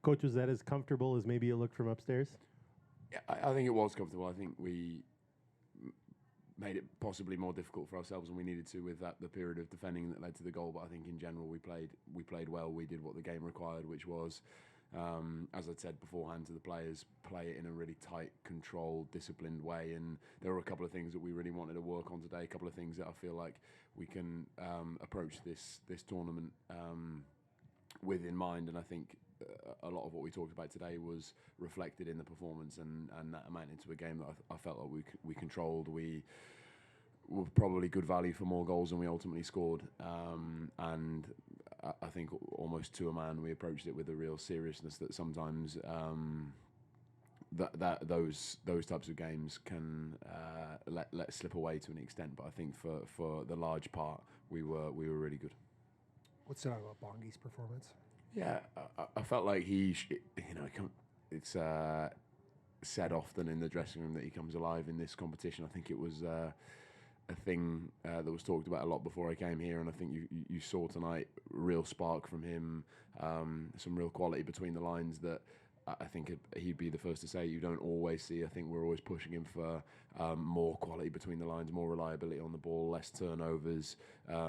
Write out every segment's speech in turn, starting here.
Coach, was that as comfortable as maybe it looked from upstairs? Yeah, I think it was comfortable. I think we made it possibly more difficult for ourselves than we needed to with the period of defending that led to the goal. But I think in general we played well. We did what the game required, which was, as I said beforehand to the players, play it in a really tight, controlled, disciplined way. And there were a couple of things that we really wanted to work on today. A couple of things that I feel like we can approach this tournament with in mind. And I think a lot of what we talked about today was reflected in the performance, and that amounted to a game that I felt like we controlled. We were probably good value for more goals than we ultimately scored, and I think almost to a man we approached it with a real seriousness that sometimes those types of games can let slip away to an extent. But I think for the large part we were really good. What's it about Bongi's performance? Yeah, I felt like it's said often in the dressing room that he comes alive in this competition. I think it was a thing that was talked about a lot before I came here, and I think you saw tonight real spark from him, some real quality between the lines that I think he'd be the first to say you don't always see. I think we're always pushing him for more quality between the lines, more reliability on the ball, less turnovers,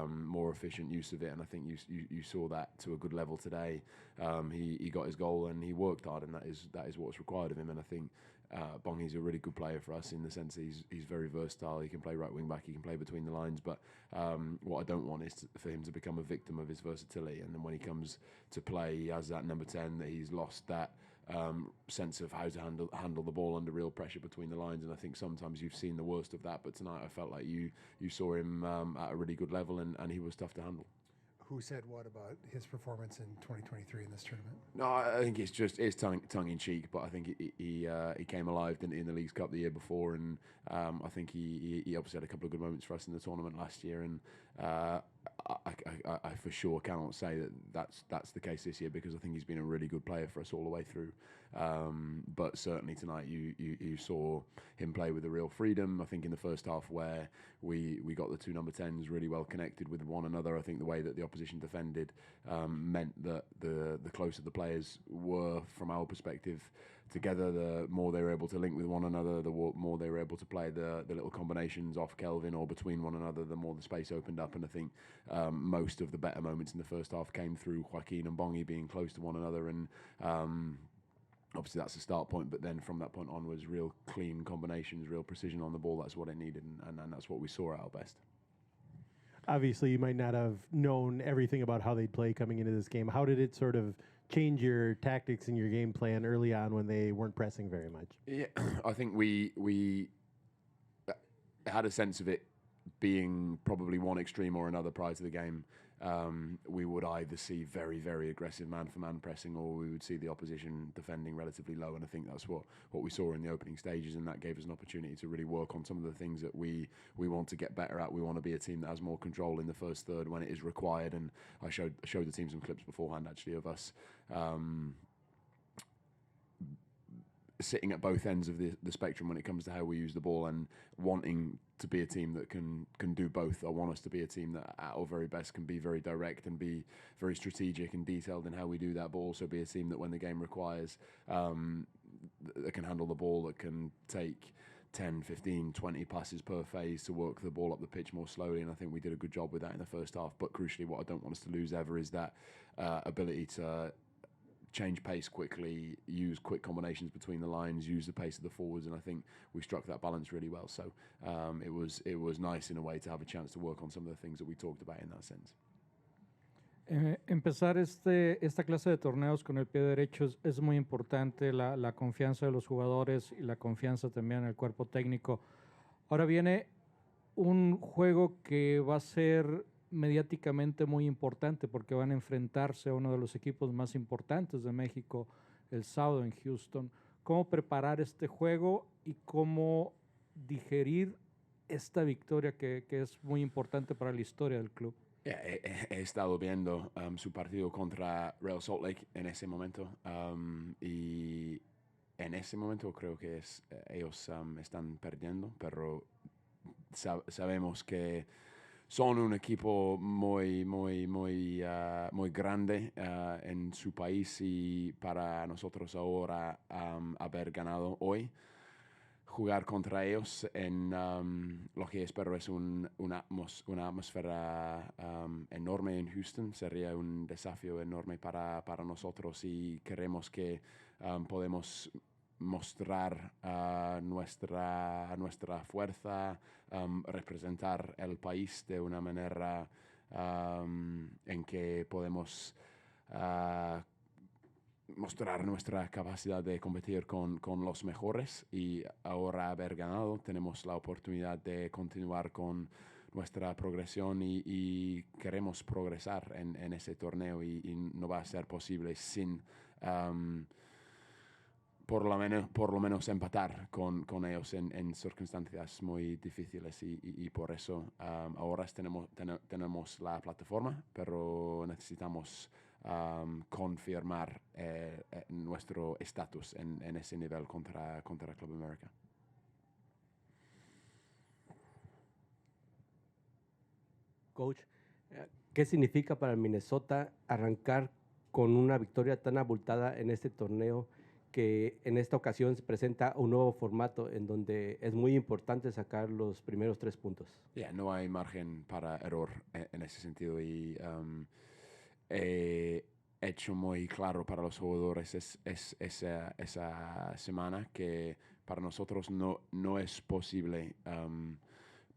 more efficient use of it. And I think you saw that to a good level today. He got his goal and he worked hard, and that is what's required of him. And I think Bongi's a really good player for us in the sense he's very versatile. He can play right wing back, he can play between the lines. But what I don't want is for him to become a victim of his versatility. And then when he comes to play, he has that number 10 that he's lost that sense of how to handle the ball under real pressure between the lines. And I think sometimes you've seen the worst of that, but tonight I felt like you saw him at a really good level, and he was tough to handle. Who said what about his performance in 2023 in this tournament? No, I think it's tongue in cheek, but I think he came alive, didn't he, in the Leagues Cup the year before, and I think he obviously had a couple of good moments for us in the tournament last year, and I for sure cannot say that's the case this year, because I think he's been a really good player for us all the way through. But certainly tonight you saw him play with a real freedom. I think in the first half where we got the two number 10s really well connected with one another, I think the way that the opposition defended meant that the closer the players were from our perspective together, the more they were able to link with one another, the more they were able to play the little combinations off Kelvin or between one another, the more the space opened up. And I think most of the better moments in the first half came through Joaquin and Bongi being close to one another, and obviously that's the start point, but then from that point on was real clean combinations, real precision on the ball. That's what it needed, and that's what we saw at our best. Obviously, you might not have known everything about how they'd play coming into this game. How did it sort of change your tactics and your game plan early on when they weren't pressing very much? Yeah, I think we had a sense of it being probably one extreme or another prior to the game. We would either see very, very aggressive man-for-man pressing, or we would see the opposition defending relatively low, and I think that's what we saw in the opening stages, and that gave us an opportunity to really work on some of the things that we want to get better at. We want to be a team that has more control in the first third when it is required, and I showed the team some clips beforehand actually of us sitting at both ends of the spectrum when it comes to how we use the ball, and wanting to be a team that can do both. I want us to be a team that at our very best can be very direct and be very strategic and detailed in how we do that, but also be a team that when the game requires that can handle the ball, that can take 10, 15, 20 passes per phase to work the ball up the pitch more slowly. And I think we did a good job with that in the first half. But crucially, what I don't want us to lose ever is that ability to change pace quickly, use quick combinations between the lines, use the pace of the forwards, and I think we struck that balance really well. So it was nice in a way to have a chance to work on some of the things that we talked about in that sense. Empezar esta clase de torneos con el pie derecho es muy importante, la confianza de los jugadores y la confianza también en el cuerpo técnico. Ahora viene un juego que va a ser mediáticamente muy importante porque van a enfrentarse a uno de los equipos más importantes de México el sábado en Houston. ¿Cómo preparar este juego y cómo digerir esta victoria que es muy importante para la historia del club? He estado viendo su partido contra Real Salt Lake en ese momento y en ese momento creo que ellos están perdiendo, pero sabemos que son un equipo muy grande en su país y para nosotros ahora haber ganado hoy, jugar contra ellos en lo que espero es una atmósfera enorme en Houston. Sería un desafío enorme para nosotros y queremos que podemos mostrar nuestra fuerza, representar el país de una manera en que podemos mostrar nuestra capacidad de competir con los mejores, y ahora haber ganado tenemos la oportunidad de continuar con nuestra progresión y queremos progresar en ese torneo y no va a ser posible sin por lo menos empatar con ellos en circunstancias muy difíciles y por eso ahora tenemos la plataforma, pero necesitamos confirmar nuestro estatus en ese nivel contra Club América. Coach, ¿qué significa para el Minnesota arrancar con una victoria tan abultada en este torneo, que en esta ocasión se presenta un nuevo formato en donde es muy importante sacar los primeros 3 puntos? No hay margen para error en ese sentido y he hecho muy claro para los jugadores esa semana que para nosotros no es posible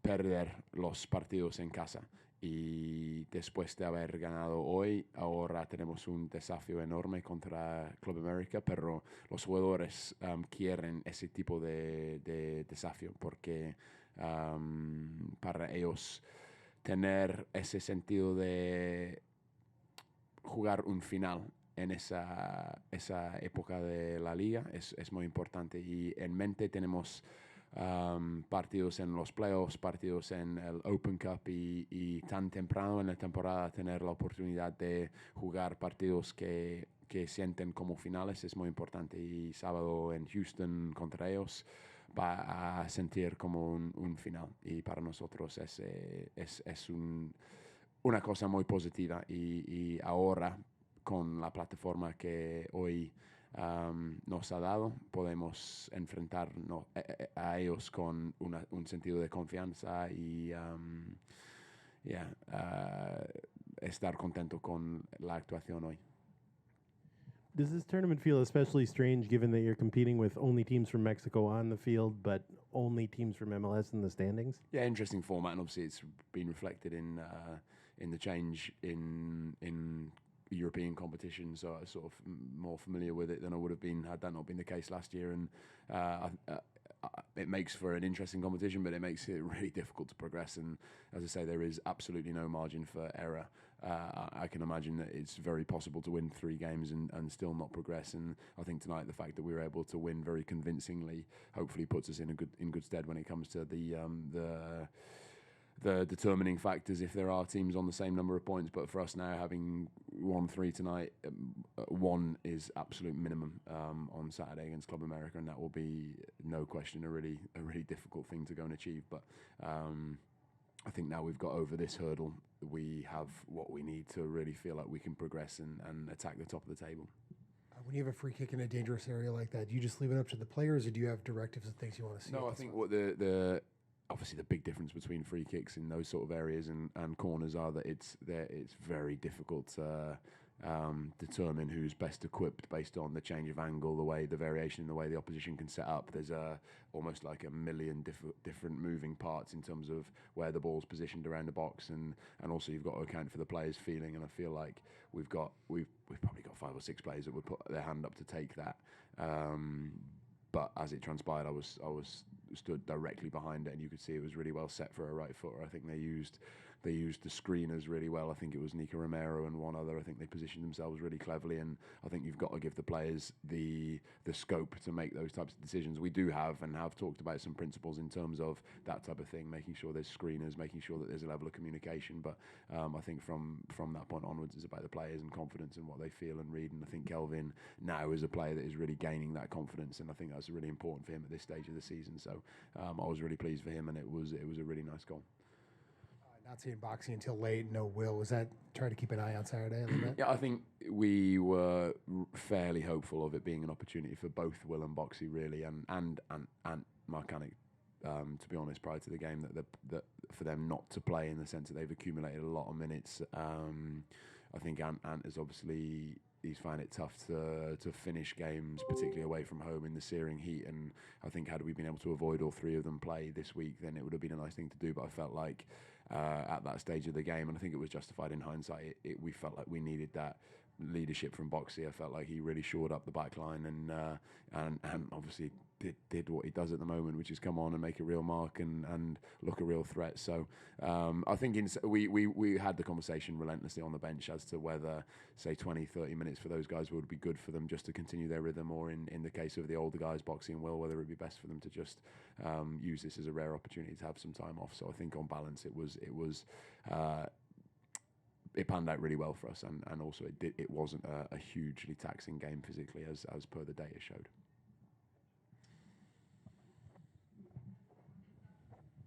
perder los partidos en casa. Y después de haber ganado hoy, ahora tenemos un desafío enorme contra Club América, pero los jugadores quieren ese tipo de desafío porque para ellos tener ese sentido de jugar un final en esa época de la liga es muy importante, y en mente tenemos partidos en los playoffs, partidos en el Open Cup y tan temprano en la temporada tener la oportunidad de jugar partidos que sienten como finales es muy importante, y sábado en Houston contra ellos va a sentir como un final, y para nosotros es una cosa muy positiva, y ahora con la plataforma que hoy nos ha dado, podemos enfrentarnos a ellos con un sentido de confianza y estar contento con la actuación hoy. Does this tournament feel especially strange given that you're competing with only teams from Mexico on the field, but only teams from MLS in the standings? Yeah, interesting format, and obviously it's been reflected in the change in European competitions. So I'm sort of more familiar with it than I would have been had that not been the case last year. And it makes for an interesting competition, but it makes it really difficult to progress. And as I say, there is absolutely no margin for error. I can imagine that it's very possible to win 3 games and still not progress. And I think tonight the fact that we were able to win very convincingly hopefully puts us in good stead when it comes to the determining factors if there are teams on the same number of points. But for us now, having won 3 tonight, 1 is absolute minimum on Saturday against Club America, and that will be no question a really difficult thing to go and achieve. But I think now we've got over this hurdle, we have what we need to really feel like we can progress and attack the top of the table. When you have a free kick in a dangerous area like that, do you just leave it up to the players, or do you have directives and things you want to see? No, I think what obviously the big difference between free kicks in those sort of areas and corners are that it's very difficult to determine who's best equipped based on the change of angle, the variation in the way the opposition can set up. There's almost like a million different moving parts in terms of where the ball's positioned around the box, and also you've got to account for the players' feeling. And I feel like we've probably got 5 or 6 players that would put their hand up to take that. But as it transpired, I was stood directly behind it, and you could see it was really well set for a right footer. I think they used the screeners really well. I think it was Nico Romero and one other. I think they positioned themselves really cleverly, and I think you've got to give the players the scope to make those types of decisions. We do have talked about some principles in terms of that type of thing, making sure there's screeners, making sure that there's a level of communication. But I think from that point onwards, it's about the players and confidence and what they feel and read. And I think Kelvin now is a player that is really gaining that confidence, and I think that's really important for him at this stage of the season. So I was really pleased for him, and it was a really nice goal. Not seeing Boxy until late, no Will. Was that trying to keep an eye on Saturday a little bit? Yeah, I think we were fairly hopeful of it being an opportunity for both Will and Boxy, really, and Marcanic, to be honest, prior to the game, that for them not to play, in the sense that they've accumulated a lot of minutes. I think Ant is obviously, he's found it tough to finish games, particularly away from home in the searing heat. And I think had we been able to avoid all three of them play this week, then it would have been a nice thing to do. But I felt like at that stage of the game, and I think it was justified in hindsight, we felt like we needed that leadership from Boxy. I felt like he really shored up the back line and obviously did what he does at the moment, which is come on and make a real mark and look a real threat. So I think we had the conversation relentlessly on the bench as to whether, say, 20-30 minutes for those guys would be good for them just to continue their rhythm, or in the case of the older guys, Boxy and Will, whether it would be best for them to just use this as a rare opportunity to have some time off. So I think on balance it panned out really well for us, and also it wasn't a hugely taxing game physically as per the data showed.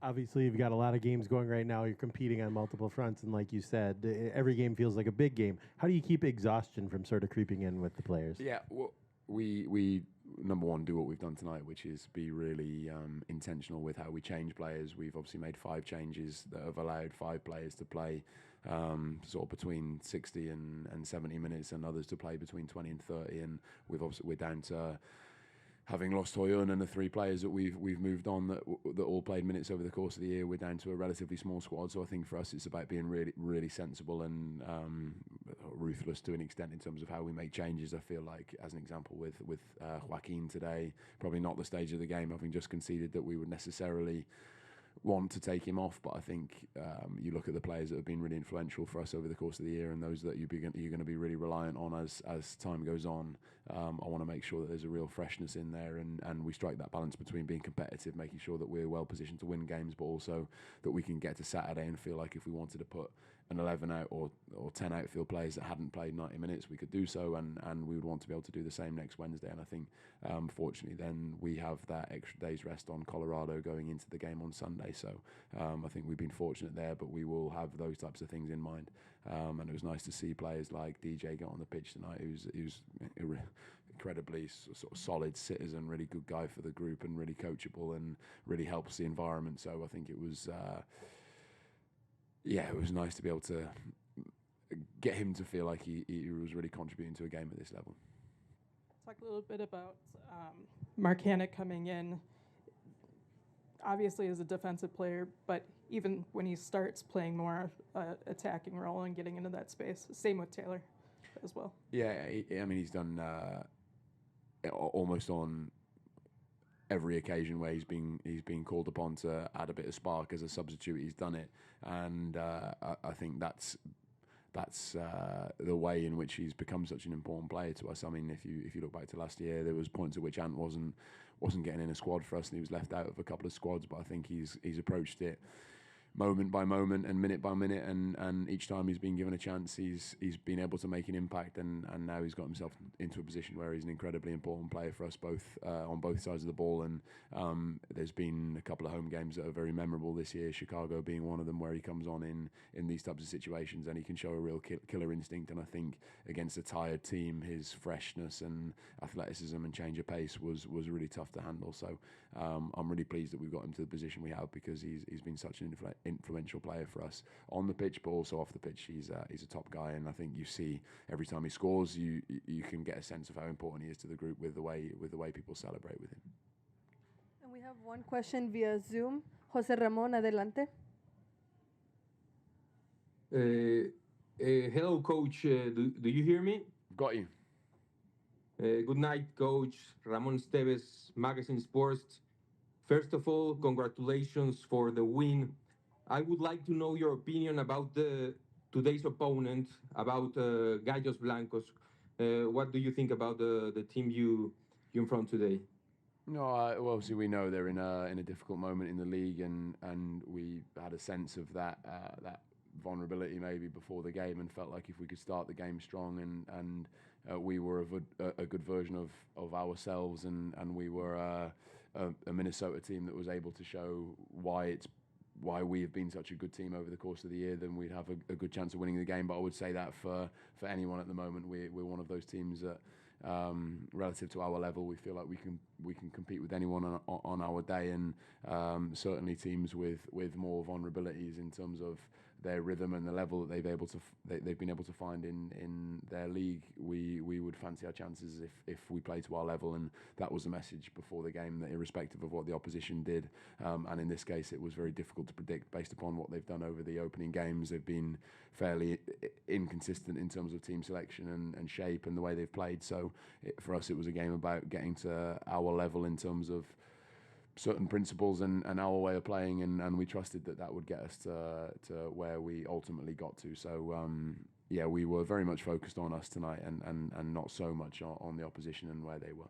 Obviously, you've got a lot of games going right now. You're competing on multiple fronts, and like you said, every game feels like a big game. How do you keep exhaustion from sort of creeping in with the players? Yeah, well, we number one, do what we've done tonight, which is be really intentional with how we change players. We've obviously made 5 changes that have allowed 5 players to play sort of between 60 and 70 minutes, and others to play between 20 and 30. And we're down to, having lost Hoyun and the 3 players that we've moved on that all played minutes over the course of the year, we're down to a relatively small squad. So I think for us it's about being really, really sensible and ruthless to an extent in terms of how we make changes. I feel like, as an example, with Joaquin today, probably not the stage of the game, having just conceded, that we would necessarily want to take him off. But I think you look at the players that have been really influential for us over the course of the year, and those that you're going to be really reliant on as time goes on. I want to make sure that there's a real freshness in there, and we strike that balance between being competitive, making sure that we're well positioned to win games, but also that we can get to Saturday and feel like if we wanted to put an 11 out or 10 outfield players that hadn't played 90 minutes, we could do so, and we would want to be able to do the same next Wednesday. And I think, fortunately, then we have that extra day's rest on Colorado going into the game on Sunday. So I think we've been fortunate there, but we will have those types of things in mind. And it was nice to see players like DJ get on the pitch tonight, who's incredibly sort of solid citizen, really good guy for the group, and really coachable, and really helps the environment. So I think it was... it was nice to be able to get him to feel like he was really contributing to a game at this level. Talk a little bit about Marcanic coming in, obviously as a defensive player, but even when he starts playing more attacking role and getting into that space. Same with Taylor as well. Yeah, he's done almost on every occasion where he's been called upon to add a bit of spark as a substitute. He's done it, and I think that's the way in which he's become such an important player to us. I mean, if you look back to last year, there was points at which Ant wasn't getting in a squad for us, and he was left out of a couple of squads. But I think he's approached it moment by moment and minute by minute, and each time he's been given a chance, he's been able to make an impact, and now he's got himself into a position where he's an incredibly important player for us, both on both sides of the ball. And there's been a couple of home games that are very memorable this year, Chicago being one of them, where he comes on in these types of situations and he can show a real killer instinct. And I think against a tired team, his freshness and athleticism and change of pace was really tough to handle. So I'm really pleased that we've got him to the position we have, because he's been such an influential player for us on the pitch, but also off the pitch. He's a top guy, and I think you see every time he scores, you can get a sense of how important he is to the group with the way people celebrate with him. And we have one question via Zoom. Jose Ramon, adelante. Hello, Coach. Do you hear me? Got you. Good night, Coach. Ramon Esteves, Magazine Sports. First of all, congratulations for the win. I would like to know your opinion about today's opponent, about Gallos Blancos. What do you think about the team you confront today? No, well, obviously we know they're in a difficult moment in the league, and we had a sense of that vulnerability maybe before the game, and felt like if we could start the game strong and we were a good version of ourselves, and we were a Minnesota team that was able to show why it's why we have been such a good team over the course of the year, then we'd have a good chance of winning the game. But I would say that for anyone at the moment, we're one of those teams that, relative to our level, we feel like we can compete with anyone on our day, and certainly teams with more vulnerabilities in terms of their rhythm and the level that they've been able to find in their league. We would fancy our chances if we play to our level, and that was the message before the game, that irrespective of what the opposition did, and in this case it was very difficult to predict based upon what they've done over the opening games. They've been fairly inconsistent in terms of team selection and shape and the way they've played. So for us it was a game about getting to our level in terms of certain principles and our way of playing, and we trusted that would get us to where we ultimately got to. So we were very much focused on us tonight and not so much on the opposition and where they were.